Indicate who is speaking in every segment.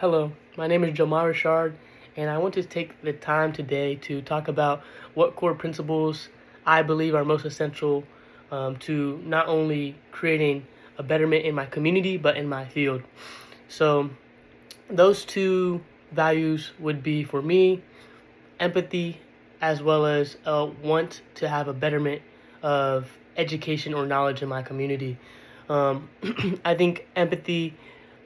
Speaker 1: Hello, my name is Jomar Richard, and I want to take the time today to talk about what core principles I believe are most essential to not only creating a betterment in my community, but in my field. So, those two values would be for me empathy as well as a want to have a betterment of education or knowledge in my community. Um, I think empathy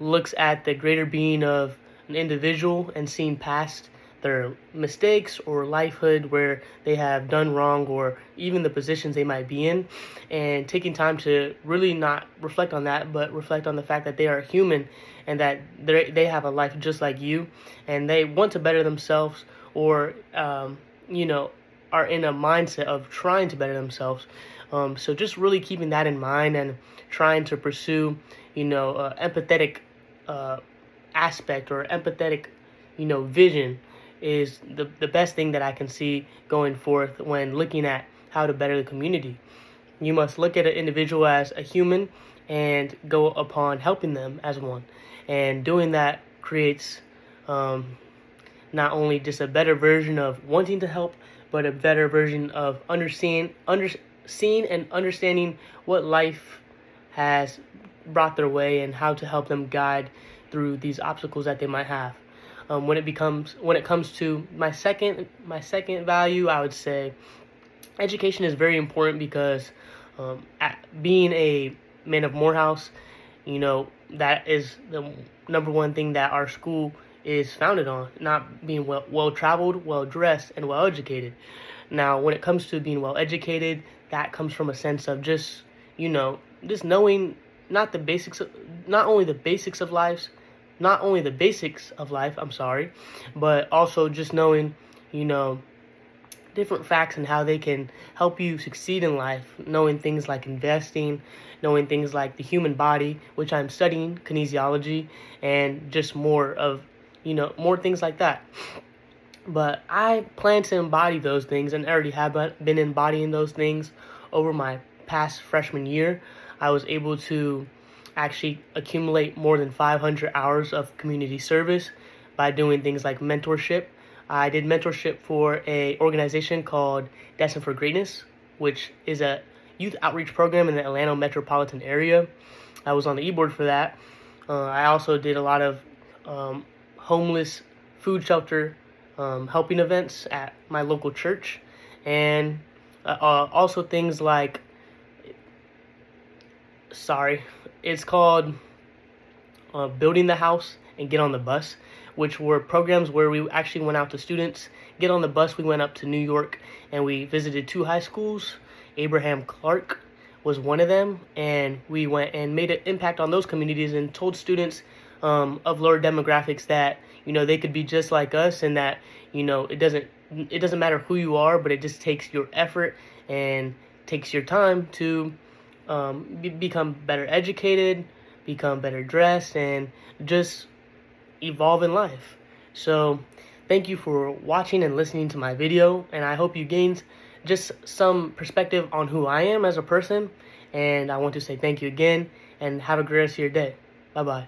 Speaker 1: looks at the greater being of an individual and seeing past their mistakes or lifehood where they have done wrong or even the positions they might be in, and taking time to really not reflect on that but reflect on the fact that they are human and that they have a life just like you and they want to better themselves or are in a mindset of trying to better themselves. So just really keeping that in mind and trying to pursue empathetic aspect or empathetic vision is the best thing that I can see going forth when looking at how to better the community. You must look at an individual as a human and go upon helping them as one. And doing that creates not only just a better version of wanting to help, but a better version of seeing and understanding what life has brought their way and how to help them guide through these obstacles that they might have. When it comes to my second value, I would say education is very important because being a man of Morehouse, that is the number one thing that our school is founded on, not being well traveled, well dressed, and well educated. Now, when it comes to being well educated, that comes from a sense of just knowing not only the basics of life, but also just knowing, different facts and how they can help you succeed in life, knowing things like investing, knowing things like the human body, which I'm studying kinesiology, and just more things like that. But I plan to embody those things and already have been embodying those things over my past freshman year. I was able to actually accumulate more than 500 hours of community service by doing things like mentorship. I did mentorship for an organization called Destined for Greatness, which is a youth outreach program in the Atlanta metropolitan area. I was on the e-board for that. I also did a lot of homeless food shelter helping events at my local church, and also things like, it's called Building the House and Get on the Bus, which were programs where we actually went out to students. Get on the Bus, we went up to New York and we visited 2 high schools. Abraham Clark was one of them, and we went and made an impact on those communities and told students of lower demographics that they could be just like us, and that it doesn't matter who you are, but it just takes your effort and takes your time to become better educated, become better dressed, and just evolve in life. So thank you for watching and listening to my video, and I hope you gained just some perspective on who I am as a person. And I want to say thank you again, and have a great rest of your day. Bye bye.